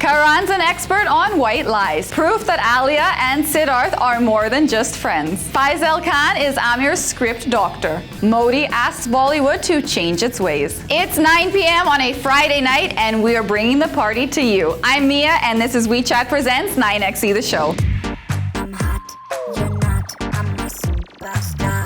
Karan's an expert on white lies, proof that Alia and Sidharth are more than just friends. Faisal Khan is Aamir's script doctor. Modi asks Bollywood to change its ways. It's 9 p.m. on a Friday night, and we are bringing the party to you. I'm Mia, and this is WeChat Presents 9XE The Show. I'm hot, you're not, I'm a superstar.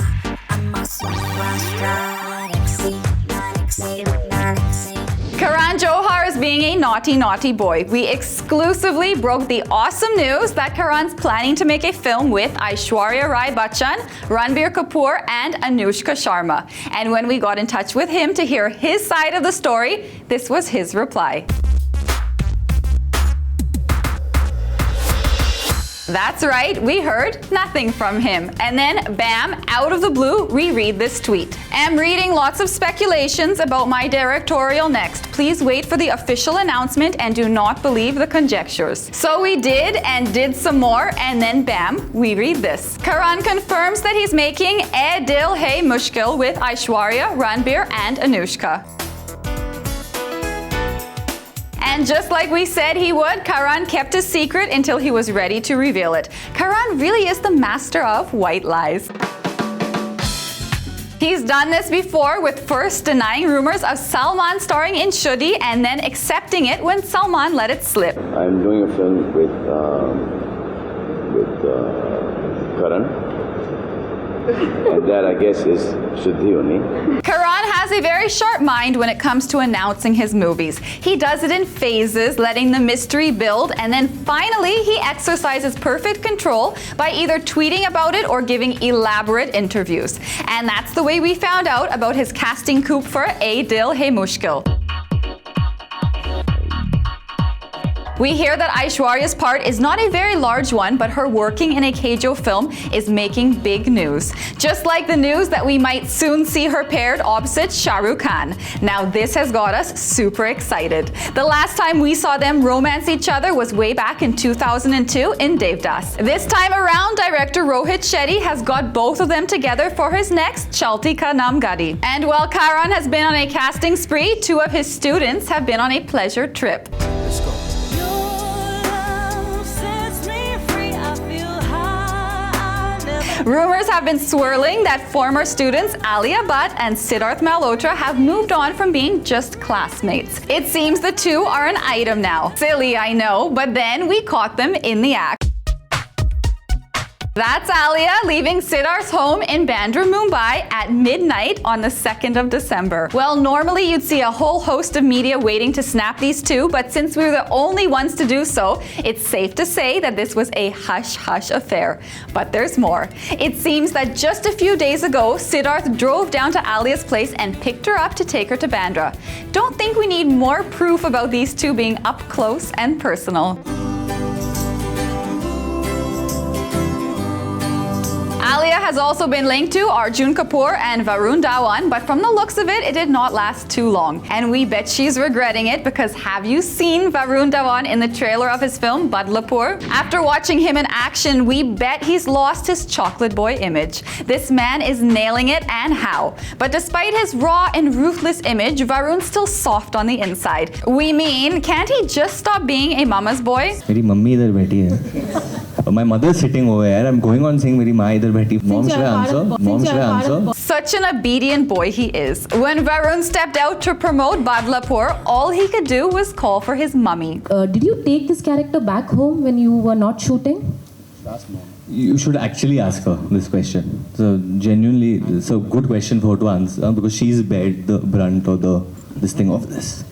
I'm a superstar. 9XE, 9XE, 9XE. Karan Johar is being a naughty boy. We exclusively broke the awesome news that Karan's planning to make a film with Aishwarya Rai Bachchan, Ranbir Kapoor, and Anushka Sharma. And when we got in touch with him to hear his side of the story, this was his reply. That's right, we heard nothing from him. And then, bam, out of the blue, we read this tweet. Am reading lots of speculations about my directorial next. Please wait for the official announcement and do not believe the conjectures. So we did and did some more, and then bam, we read this. Karan confirms that he's making "Ae Dil Hai Mushkil" with Aishwarya, Ranbir, and Anushka. And just like we said he would, Karan kept his secret until he was ready to reveal it. Karan really is the master of white lies. He's done this before, with first denying rumors of Salman starring in Shudi and then accepting it when Salman let it slip. I'm doing a film with Karan. And that, I guess, is Shuddhi only. Karan has a very sharp mind when it comes to announcing his movies. He does it in phases, letting the mystery build, and then finally he exercises perfect control by either tweeting about it or giving elaborate interviews. And that's the way we found out about his casting coup for "Ae Dil Hai Mushkil." We hear that Aishwarya's part is not a very large one, but her working in a Kejo film is making big news. Just like the news that we might soon see her paired opposite Shah Rukh Khan. Now this has got us super excited. The last time we saw them romance each other was way back in 2002 in Devdas. This time around, director Rohit Shetty has got both of them together for his next Chalti Ka Naam Gadi. And while Karan has been on a casting spree, two of his students have been on a pleasure trip. Let's go. Rumors have been swirling that former students Alia Bhatt and Sidharth Malhotra have moved on from being just classmates. It seems the two are an item now. Silly, I know, but then we caught them in the act. That's Alia leaving Sidharth's home in Bandra, Mumbai at midnight on the 2nd of December. Well, normally you'd see a whole host of media waiting to snap these two, but since we were the only ones to do so, it's safe to say that this was a hush-hush affair. But there's more. It seems that just a few days ago, Sidharth drove down to Alia's place and picked her up to take her to Bandra. Don't think we need more proof about these two being up close and personal. Alia has also been linked to Arjun Kapoor and Varun DHAWAN, but from the looks of it, it did not last too long. And we bet she's regretting it, because have you seen Varun DHAWAN in the trailer of his film Badlapur? After watching him in action, we bet he's lost his chocolate boy image. This man is nailing it, and how. But despite his raw and ruthless image, Varun's still soft on the inside. We mean, can't he just stop being a mama's boy? मेरी mummy इधर बैठी है. My mother is sitting over here. I'm going on saying मेरी माँ इधर बैठी. Mom, should I answer? Mom, should I answer? Such an obedient boy he is. When Varun stepped out to promote Badlapur, all he could do was call for his mummy. Did you take this character back home when you were not shooting? You should actually ask her this question. So genuinely, it's a good question for her to answer, because she's bared the brunt or this thing of this.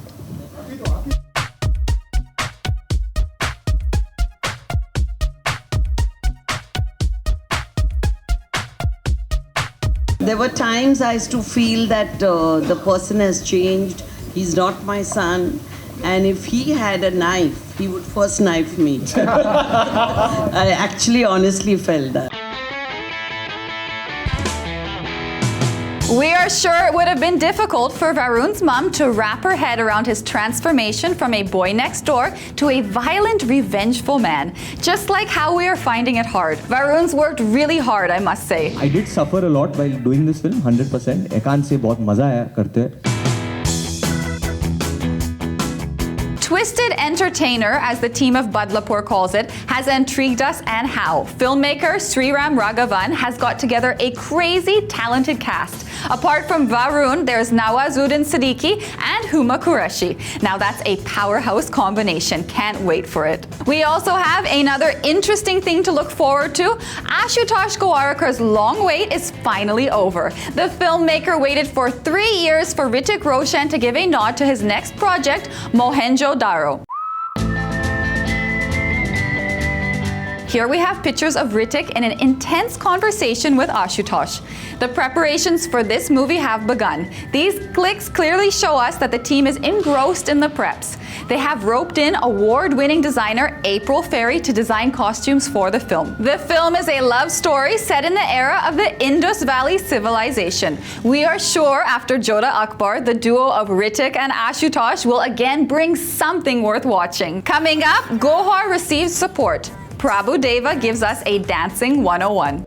There were times I used to feel that the person has changed. He's not my son. And if he had a knife, he would first knife me. I actually honestly felt that. We are sure it would have been difficult for Varun's mum to wrap her head around his transformation from a boy next door to a violent, revengeful man. Just like how we are finding it hard. Varun's worked really hard, I must say. I did suffer a lot while doing this film, 100%. I can't say बहुत मजा आया करते. twisted entertainer, as the team of Badlapur calls it, has intrigued us, and how. Filmmaker Sriram Raghavan has got together a crazy talented cast. Apart from Varun, there's Nawazuddin Siddiqui and Huma Qureshi. Now that's a powerhouse combination. Can't wait for it. We also have another interesting thing to look forward to. Ashutosh Gowarkar's long wait is finally over. The filmmaker waited for 3 years for Hrithik Roshan to give a nod to his next project, Mohenjo-Daro. Here we have pictures of Hrithik in an intense conversation with Ashutosh. The preparations for this movie have begun. These clicks clearly show us that the team is engrossed in the preps. They have roped in award-winning designer April Ferry to design costumes for the film. The film is a love story set in the era of the Indus Valley civilization. We are sure after Jodha Akbar, the duo of Hrithik and Ashutosh will again bring something worth watching. Coming up, GAUHAR receives support. Prabhu Deva gives us a dancing 101.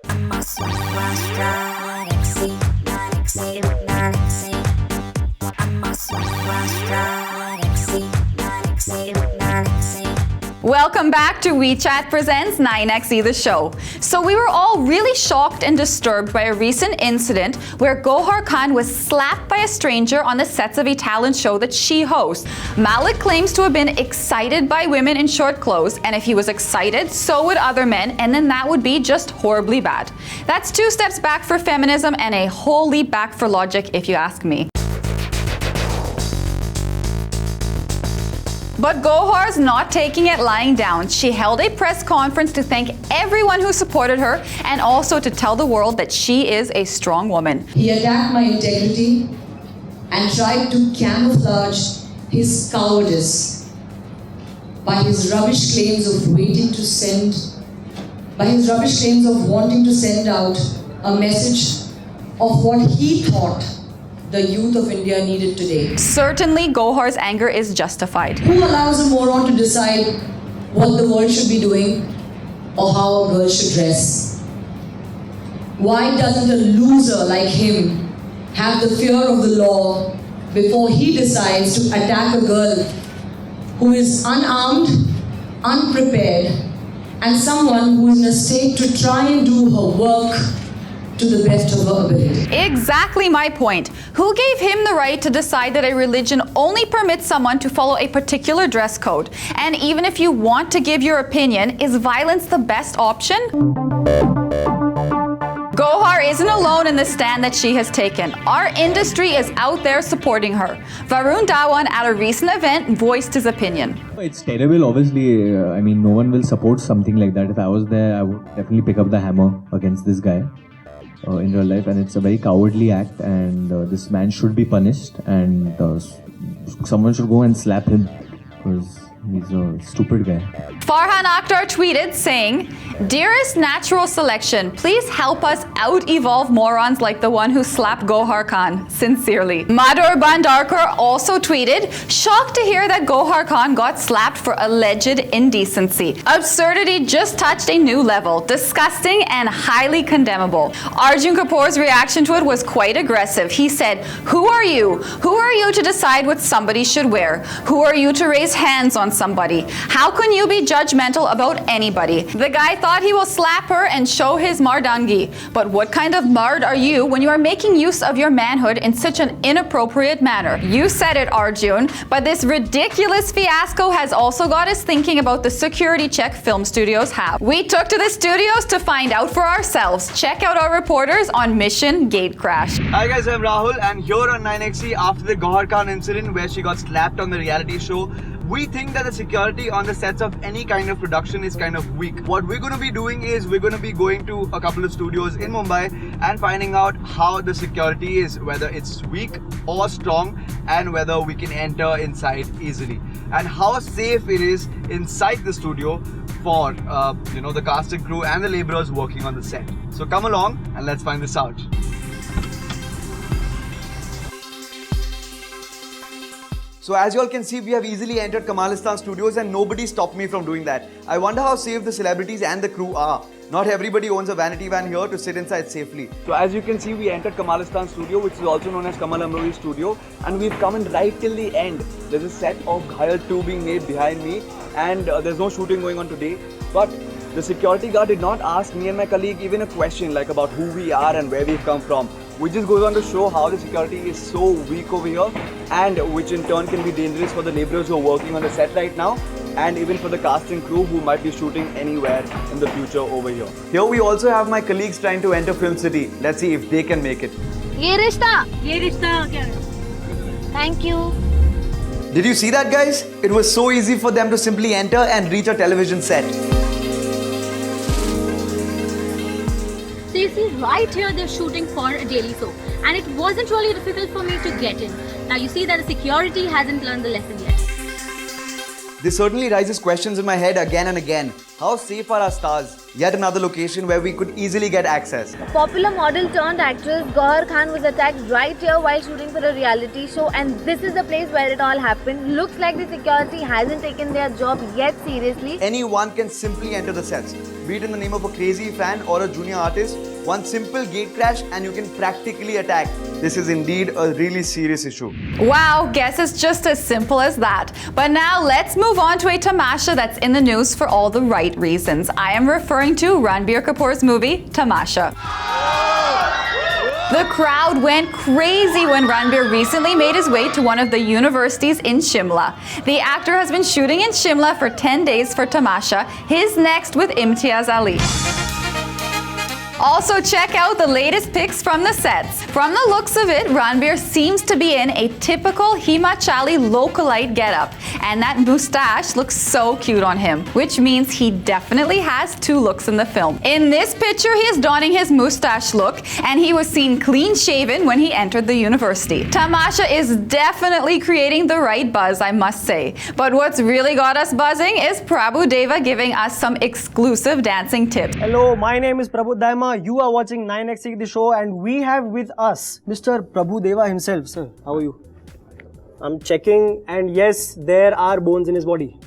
Welcome back to WeChat Presents 9XE The Show. So we were all really shocked and disturbed by a recent incident where GAUHAR Khan was slapped by a stranger on the sets of a talent show that she hosts. Malik claims to have been excited by women in short clothes, and if he was excited, so would other men, and then that would be just horribly bad. That's 2 steps back for feminism and a whole leap back for logic, if you ask me. But GAUHAR's not taking it lying down. She held a press conference to thank everyone who supported her and also to tell the world that she is a strong woman. He attacked my integrity and tried to camouflage his cowardice by his rubbish claims of wanting to send out a message of what he thought the youth of India needed today. Certainly, GAUHAR's anger is justified. Who allows a moron to decide what the world should be doing or how a girl should dress? Why doesn't a loser like him have the fear of the law before he decides to attack a girl who is unarmed, unprepared, and someone who is in a state to try and do her work to the best of her ability? Exactly my point. Who gave him the right to decide that a religion only permits someone to follow a particular dress code? And even if you want to give your opinion, is violence the best option? GAUHAR isn't alone in the stand that she has taken. Our industry is out there supporting her. Varun at a recent event voiced his opinion. It's terrible, obviously. I mean, no one will support something like that. If I was there, I would definitely pick up the hammer against this guy. In real life, and it's a very cowardly act, and this man should be punished, and someone should go and slap him because he's a stupid guy. Farhan Akhtar tweeted saying, "Dearest natural selection, please help us out-evolve morons like the one who slapped GAUHAR Khan. Sincerely." Madhur Bhandarkar also tweeted, "Shocked to hear that GAUHAR Khan got slapped for alleged indecency. Absurdity just touched a new level. Disgusting and highly condemnable." Arjun Kapoor's reaction to it was quite aggressive. He said, "Who are you? Who are you to decide what somebody should wear? Who are you to raise hands on somebody? How can you be judgmental about anybody?" The guy thought he will slap her and show his mardangi. But what kind of mard are you when you are making use of your manhood in such an inappropriate manner? You said it, Arjun, but this ridiculous fiasco has also got us thinking about the security check film studios have. We took to the studios to find out for ourselves. Check out our reporters on Mission Gate Crash. Hi guys, I'm Rahul, and here on 9XE, after the GAUHAR Khan incident where she got slapped on the reality show, we think that the security on the sets of any kind of production is kind of weak. What we're going to be doing is we're going to be going to a couple of studios in Mumbai and finding out how the security is, whether it's weak or strong, and whether we can enter inside easily, and how safe it is inside the studio for the cast and crew and the laborers working on the set. So come along and let's find this out. So as you all can see, we have easily entered Kamalistan Studios and nobody stopped me from doing that. I wonder how safe the celebrities and the crew are. Not everybody owns a vanity van here to sit inside safely. So as you can see, we entered Kamalistan's studio, which is also known as Kamal Amrohi's studio, and we've come in right till the end. There's a set of Ghayal 2 being made behind me, and there's no shooting going on today. But the security guard did not ask me and my colleague even a question like about who we are and where we've come from. Which just goes on to show how the security is so weak over here, and which in turn can be dangerous for the laborers who are working on the set right now, and even for the cast and crew who might be shooting anywhere in the future over here. Here we also have my colleagues trying to enter Film City. Let's see if they can make it. ये रिश्ता क्या है? Thank you. Did you see that, guys? It was so easy for them to simply enter and reach a television set. So you see, right here they're shooting for a daily soap, and it wasn't really difficult for me to get in. Now you see that the security hasn't learned the lesson yet. This certainly raises questions in my head again and again. How safe are our stars? Yet another location where we could easily get access. Popular model turned actress GAUHAR Khan was attacked right here while shooting for a reality show, and this is the place where it all happened. Looks like the security hasn't taken their job yet seriously. Anyone can simply enter the sets, be it in the name of a crazy fan or a junior artist. One simple gate crash and you can practically attack. This is indeed a really serious issue. Wow, guess it's just as simple as that. But now let's move on to a tamasha that's in the news for all the right reasons. I am referring to Ranbir Kapoor's movie, Tamasha. The crowd went crazy when Ranbir recently made his way to one of the universities in Shimla. The actor has been shooting in Shimla for 10 days for Tamasha, his next with Imtiaz Ali. Also, check out the latest pics from the sets. From the looks of it, Ranbir seems to be in a typical Himachali localite getup, and that moustache looks so cute on him, which means he definitely has two looks in the film. In this picture, he is donning his moustache look, and he was seen clean-shaven when he entered the university. Tamasha is definitely creating the right buzz, I must say. But what's really got us buzzing is Prabhu Deva giving us some exclusive dancing tips. Hello, my name is Prabhu Deva. You are watching 9XC the show, and we have with us Mr. Prabhu Deva himself. Sir, how are you? I'm checking, and yes, there are bones in his body.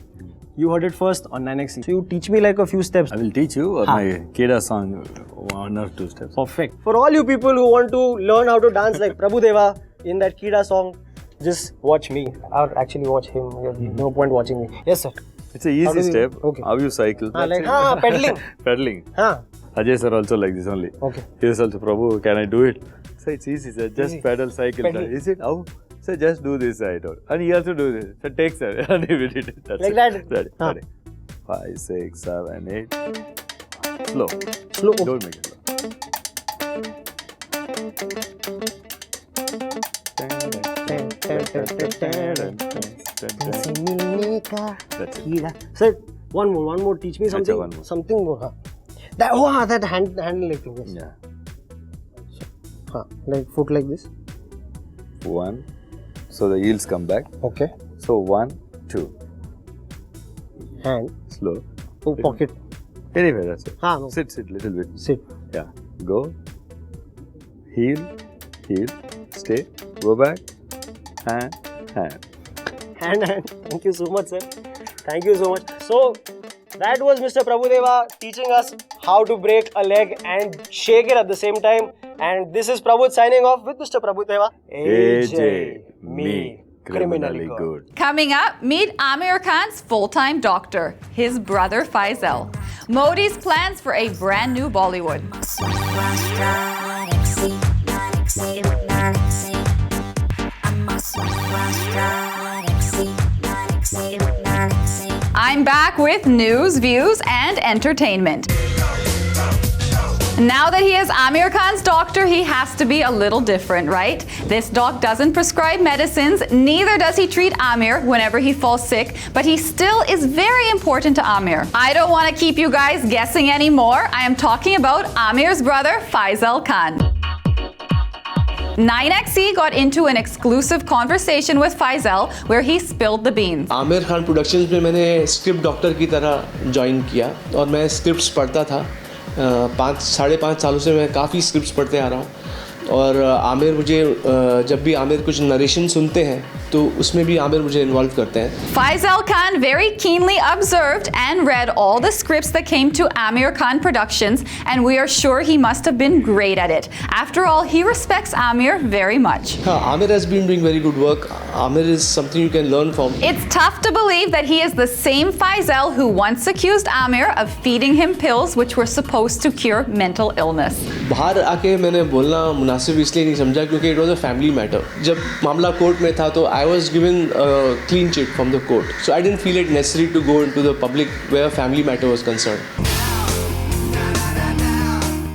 You heard it first on 9XC. So you teach me like a few steps. I will teach you my Keda song, 1 or 2 steps. Perfect. For all you people who want to learn how to dance like Prabhu Deva in that Keda song, just watch me, or actually watch him. There's no point watching me. Yes, sir. It's an easy step. Okay. How you cycle? Like pedaling. Pedaling. Ajay sir also like this only. Okay. He is also, Prabhu, can I do it? So it's easy, sir. Just pedal, cycle. Is it? How? So just do this side out. And he also do this. So take, sir. And he did it. That's like it. that? Ready. 5, 6, 7, 8. Slow. Slow. Don't make it slow. That's it. Sir, one more. Teach me something. One more. Something more. That handle like this. Yeah. Like foot like this. 1. So the heels come back. Okay. So 1, 2. Hand. Slow. Oh, pocket. Anyway, that's it. No. Sit, little bit. Sit. Yeah. Go. Heel. Stay. Go back. Hand. Hand. Thank you so much, sir. Thank you so much. So, that was Mr. Prabhu Deva teaching us how to break a leg and shake it at the same time. And this is Prabhu signing off with Mr. Prabhu Deva. AJ, me, criminally good. Coming up, meet Aamir Khan's full-time doctor, his brother Faisal. Modi's plans for a brand new Bollywood. I'm back with news, views, and entertainment. Now that he is Aamir Khan's doctor, he has to be a little different, right? This doc doesn't prescribe medicines, neither does he treat Aamir whenever he falls sick, but he still is very important to Aamir. I don't want to keep you guys guessing anymore. I am talking about Aamir's brother, Faisal Khan. 9XC got into an exclusive conversation with Faisal where he spilled the beans. Aamir Khan productions में मैंने script doctor की तरह join किया और मैं scripts पढ़ता था 5-5.5 सालों से मैं काफ़ी स्क्रिप्ट्स पढ़ते आ रहा हूँ और आमिर मुझे जब भी आमिर कुछ नरेशन सुनते हैं तो उसमें भी आमिर मुझे इन्वॉल्व करते हैं. Faisal Khan very keenly observed and read all the scripts that came to Aamir Khan Productions, and we are sure he must have been great at it. After all, he respects Aamir very much. Aamir has been doing very good work. Aamir is something you can learn from. It's tough to believe that he is the same Faisal who once accused Aamir of feeding him pills which were supposed to cure mental illness. बाहर आके मैंने बोलना मुनासिब इसलिए नहीं समझा क्योंकि it was a family matter. जब मामला कोर्ट में था तो I was given a clean chit from the court. So I didn't feel it necessary to go into the public where a family matter was concerned.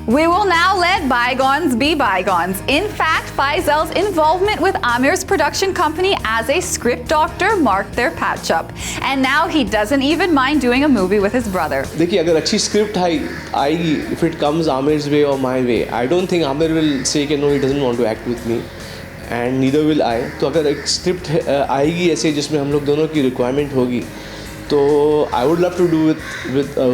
We will now let bygones be bygones. In fact, Faisal's involvement with Aamir's production company as a script doctor marked their patch up. And now he doesn't even mind doing a movie with his brother. देखिए अगर अच्छी script आएगी, if it comes Aamir's way or my way, I don't think Aamir will say कि no, he doesn't want to act with me. And neither will I. तो अगर एक script आएगी ऐसे जिसमें हम लोग दोनों की रिक्वायरमेंट होगी तो I would love to do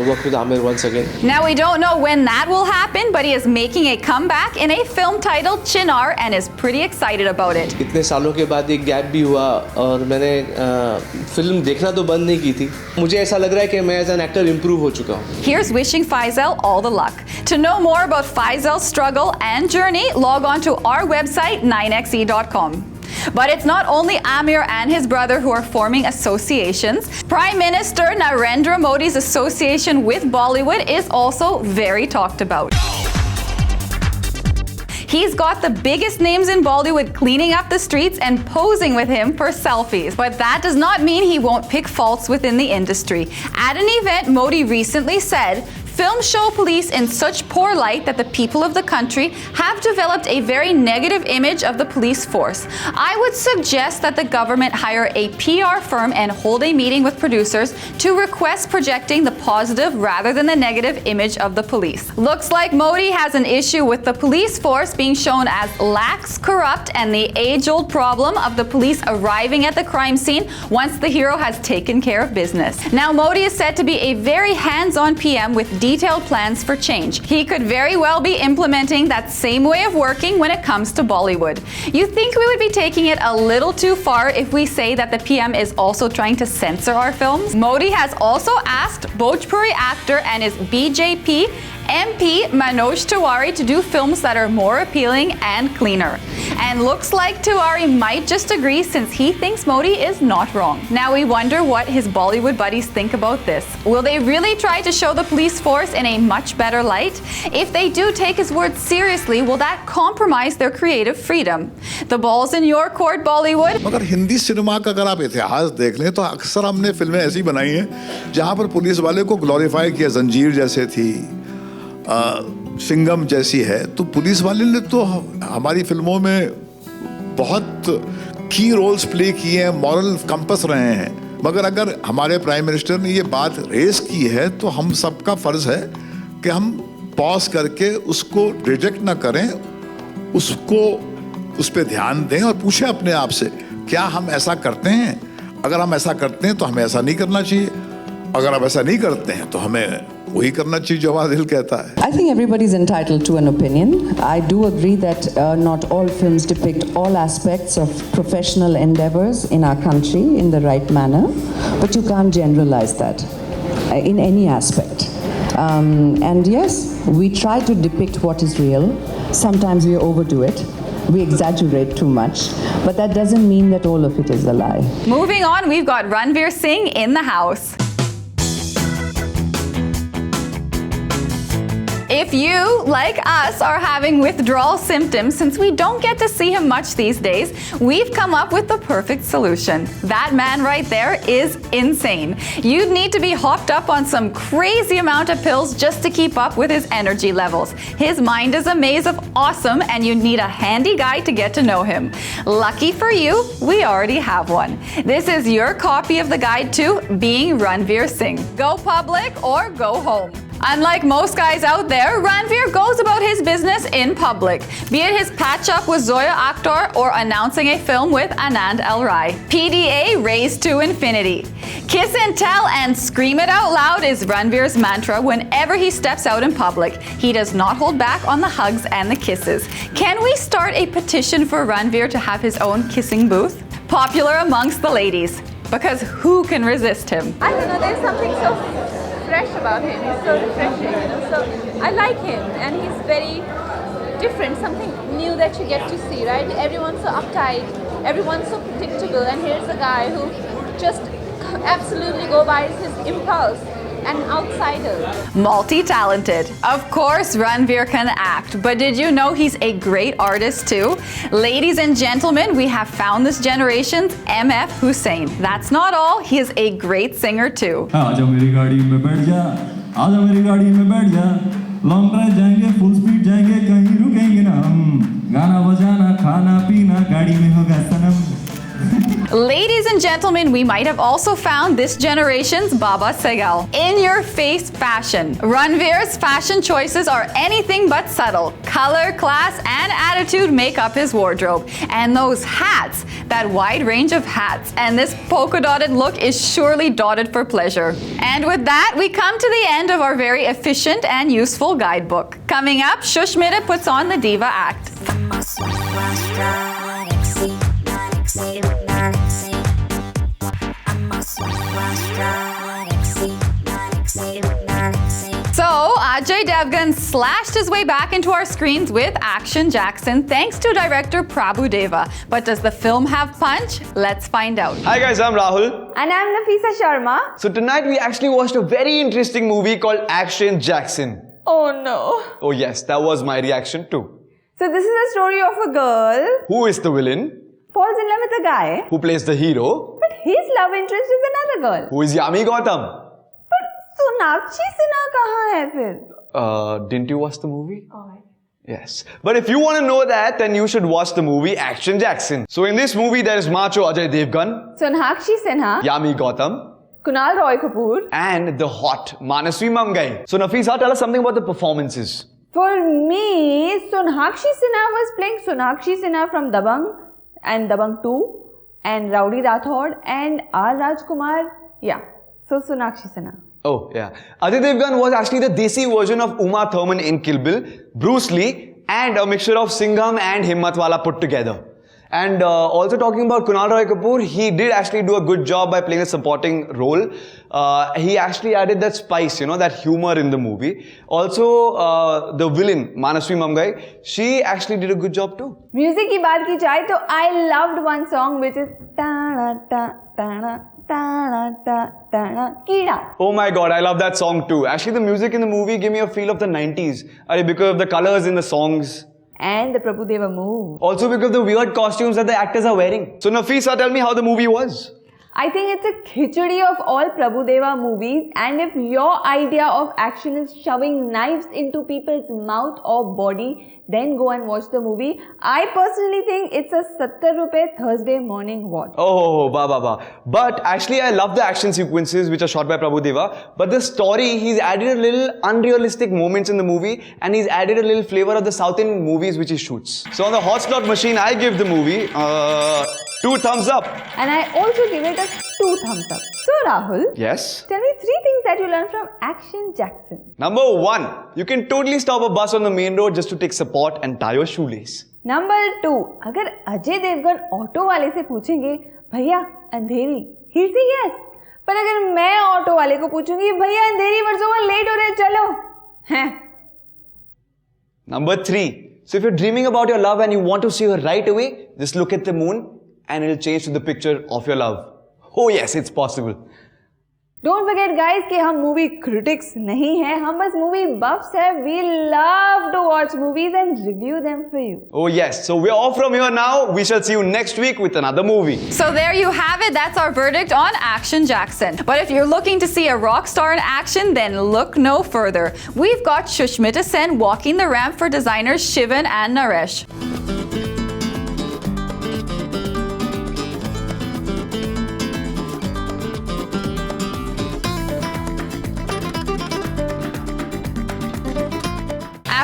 work with Aamir once again. Now we don't know when that will happen, but he is making a comeback in a film titled Chinar and is pretty excited about it. इतने सालों के बाद एक gap भी हुआ और मैंने film देखना तो बंद नहीं की थी. मुझे ऐसा लग रहा है कि मैं एज एन एक्टर इम्प्रूव हो चुका हूँ. Here's wishing Faisal all the luck. To know more about Faisal's struggle and journey, log on to our website 9xe.com. But it's not only Aamir and his brother who are forming associations. Prime Minister Narendra Modi's association with Bollywood is also very talked about. He's got the biggest names in Bollywood cleaning up the streets and posing with him for selfies. But that does not mean he won't pick faults within the industry. At an event, Modi recently said, "Films show police in such poor light that the people of the country have developed a very negative image of the police force. I would suggest that the government hire a PR firm and hold a meeting with producers to request projecting the positive rather than the negative image of the police." Looks like Modi has an issue with the police force being shown as lax, corrupt, and the age-old problem of the police arriving at the crime scene once the hero has taken care of business. Now, Modi is said to be a very hands-on PM with detailed plans for change. He could very well be implementing that same way of working when it comes to Bollywood. You think we would be taking it a little too far if we say that the PM is also trying to censor our films? Modi has also asked Bhojpuri actor and his BJP MP Manoj Tiwari to do films that are more appealing and cleaner. And looks like Tiwari might just agree since he thinks Modi is not wrong. Now we wonder what his Bollywood buddies think about this. Will they really try to show the police force in a much better light? If they do take his words seriously, will that compromise their creative freedom? The ball's in your court, Bollywood. मगर Hindi cinema का अगर आप इतिहास देख लें तो अक्सर हमने फिल्में ऐसी बनाई हैं जहाँ पर पुलिस वाले को ग्लोरीफाई किया. जंजीर जैसे थी, सिंघम जैसी है. तो पुलिस वाले ने तो हमारी फिल्मों में बहुत की रोल्स प्ले किए हैं, मॉरल कंपस रहे हैं. मगर अगर हमारे प्राइम मिनिस्टर ने ये बात रेस की है तो हम सबका फर्ज है कि हम पॉज करके उसको रिजेक्ट ना करें, उसको उस पर ध्यान दें और पूछें अपने आप से क्या हम ऐसा करते हैं. अगर हम ऐसा करते हैं तो हमें ऐसा नहीं करना चाहिए. अगर हम ऐसा नहीं करते हैं तो हमें वही करना चाहिए जो हमारा दिल कहता है. I think everybody is entitled to an opinion. I do agree that not all films depict all aspects of professional endeavors in our country in the right manner, but you can't generalize that in any aspect. And yes, we try to depict what is real. Sometimes we overdo it. We exaggerate too much, but that doesn't mean that all of it is a lie. Moving on, we've got Ranveer Singh in the house. If you, like us, are having withdrawal symptoms, since we don't get to see him much these days, we've come up with the perfect solution. That man right there is insane. You'd need to be hopped up on some crazy amount of pills just to keep up with his energy levels. His mind is a maze of awesome, and you need a handy guy to get to know him. Lucky for you, we already have one. This is your copy of the guide to being Ranveer Singh. Go public or go home. Unlike most guys out there, Ranveer goes about his business in public, be it his patch-up with Zoya Akhtar or announcing a film with Anand L. Rai. PDA raised to infinity. Kiss and tell and scream it out loud is Ranveer's mantra whenever he steps out in public. He does not hold back on the hugs and the kisses. Can we start a petition for Ranveer to have his own kissing booth? Popular amongst the ladies, because who can resist him? I don't know, there's something so fresh about him. He's so refreshing, you know. So I like him, and he's very different, something new that you get to see, right? Everyone's so uptight, everyone's so predictable, and here's a guy who just absolutely go by his impulse. An outsider. Multi-talented. Of course, Ranveer can act, but did you know he's a great artist too? Ladies and gentlemen, we have found this generation's MF Hussain. That's not all, he is a great singer too. आजा मेरी गाड़ी में बैठ जा, आजा मेरी गाड़ी में बैठ जा, लॉन्ग ड्राइव जाएंगे, फुल स्पीड जाएंगे, कहीं रुकेंगे ना हम, गाना बजाना, खाना पीना, गाड़ी में होगा सनम. Ladies and gentlemen, we might have also found this generation's Baba Segal. In-your-face fashion. Ranveer's fashion choices are anything but subtle. Color, class, and attitude make up his wardrobe. And those hats, that wide range of hats. And this polka-dotted look is surely dotted for pleasure. And with that, we come to the end of our very efficient and useful guidebook. Coming up, SUSHMITA puts on the Diva Act. So, Ajay Devgan slashed his way back into our screens with Action Jackson thanks to director Prabhu Deva. But does the film have punch? Let's find out. Hi guys, I'm Rahul. And I'm Nafisa Sharma. So tonight we actually watched a very interesting movie called Action Jackson. Oh no. Oh yes, that was my reaction too. So this is a story of a girl Who is the villain? falls in love with a guy, Who plays the hero? but his love interest is another girl. Who is Yami Gautam? But Sonakshi Sinha kahan hai fir? Didn't you watch the movie? Yes. But if you want to know that, then you should watch the movie Action Jackson. So in this movie, there is Macho Ajay Devgan, Sonakshi Sinha, Yami Gautam, Kunal Roy Kapoor, and the hot Manaswi Mamgai. So Nafisa, tell us something about the performances. For me, Sonakshi Sinha was playing Sonakshi Sinha from Dabang and Dabang 2 and Rowdy Rathod and R. Rajkumar. Yeah, so Sonakshi Sinha. Oh, yeah. Ajay Devgan was actually the Desi version of Uma Thurman in Kill Bill, Bruce Lee, and a mixture of Singham and Himmatwala put together. And also talking about Kunal Roy Kapoor, he did actually do a good job by playing a supporting role. He actually added that spice, you know, that humor in the movie. Also, the villain, Manaswi Mamgai, she actually did a good job too. Music ki baat ki jaye to I loved one song which is ta ta ta ta Kida. Oh my god, I love that song too. Actually, the music in the movie gave me a feel of the 90s. Because of the colors in the songs. And the Prabhu Deva move. Also because of the weird costumes that the actors are wearing. So Nafisa, tell me how the movie was. I think it's a khichdi of all Prabhu Deva movies, and if your idea of action is shoving knives into people's mouth or body, then go and watch the movie. I personally think it's a 70 rupees Thursday morning watch. Oh, ba. But actually I love the action sequences which are shot by Prabhu Deva. But the story, he's added a little unrealistic moments in the movie, and he's added a little flavor of the South Indian movies which he shoots. So on the hot slot machine, I give the movie 2 thumbs up. And I also give it a 2 thumbs up. So Rahul, Yes? tell me 3 things that you learned from Action Jackson. Number 1, you can totally stop a bus on the main road just to take support and tie your shoelace. Number 2, अगर Ajay Devgan auto वाले से पूछेंगे भैया अंधेरी, he'll say yes. पर अगर मैं auto वाले को पूछूंगी भैया अंधेरी वर्षों में लेट हो रहे चलो, हैं? Number 3, so if you're dreaming about your love and you want to see her right away, just look at the moon and it'll change to the picture of your love. Oh yes, it's possible. Don't forget guys कि हम movie critics नहीं हैं, हम बस movie buffs हैं. We love to watch movies and review them for you. Oh yes, so we're off from here now. We shall see you next week with another movie. So there you have it. That's our verdict on Action Jackson. But if you're looking to see a rock star in action, then look no further. We've got SUSHMITA Sen walking the ramp for designers Shivan and Naresh.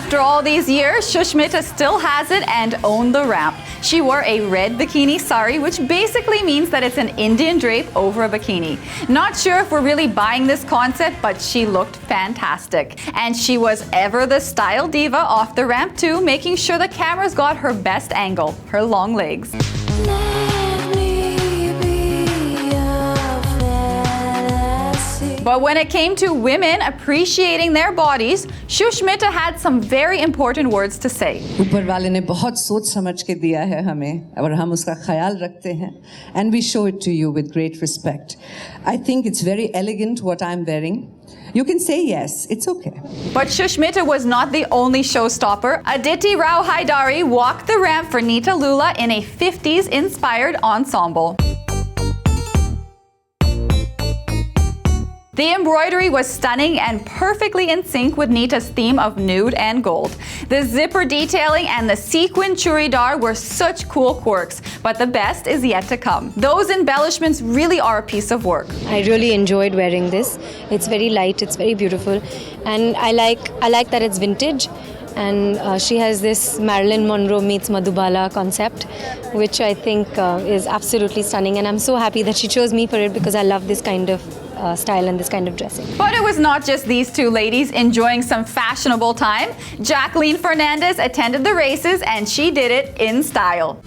After all these years, SUSHMITA still has it and owned the ramp. She wore a red bikini sari, which basically means that it's an Indian drape over a bikini. Not sure if we're really buying this concept, but she looked fantastic. And she was ever the style diva off the ramp too, making sure the cameras got her best angle, her long legs. But when it came to women appreciating their bodies, SUSHMITA had some very important words to say. ऊपर वाले ने बहुत सोच समझ के दिया है हमें और हम उसका ख्याल रखते हैं and we show it to you with great respect. I think it's very elegant what I'm wearing. You can say yes, it's okay. But SUSHMITA was not the only showstopper. ADITIRAO HYDARI walked the ramp for Nita Lula in a 50s inspired ensemble. The embroidery was stunning and perfectly in sync with Nita's theme of nude and gold. The zipper detailing and the sequin churidar were such cool quirks, but the best is yet to come. Those embellishments really are a piece of work. I really enjoyed wearing this. It's very light, it's very beautiful, and I like that it's vintage. And she has this Marilyn Monroe meets Madhubala concept, which I think is absolutely stunning, and I'm so happy that she chose me for it because I love this kind of style and this kind of dressing. But it was not just these two ladies enjoying some fashionable time. Jacqueline Fernandez attended the races and she did it in style.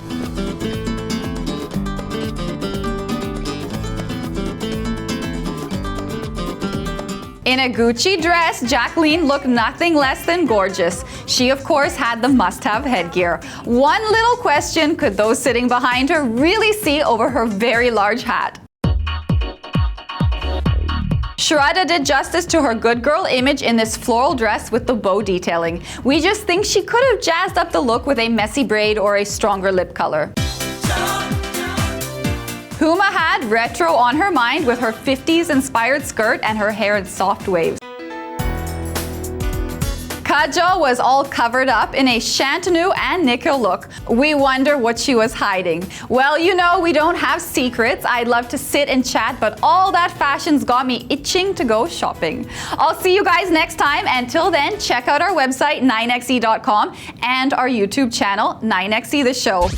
In a Gucci dress, Jacqueline looked nothing less than gorgeous. She, of course, had the must-have headgear. One little question, could those sitting behind her really see over her very large hat? Shraddha did justice to her good girl image in this floral dress with the bow detailing. We just think she could have jazzed up the look with a messy braid or a stronger lip color. Huma had retro on her mind with her 50s inspired skirt and her hair in soft waves. Kajol was all covered up in a Shantanu and Nikhil look. We wonder what she was hiding. Well, you know, we don't have secrets. I'd love to sit and chat, but all that fashion's got me itching to go shopping. I'll see you guys next time. Until then, check out our website 9xe.com and our YouTube channel 9xe The Show.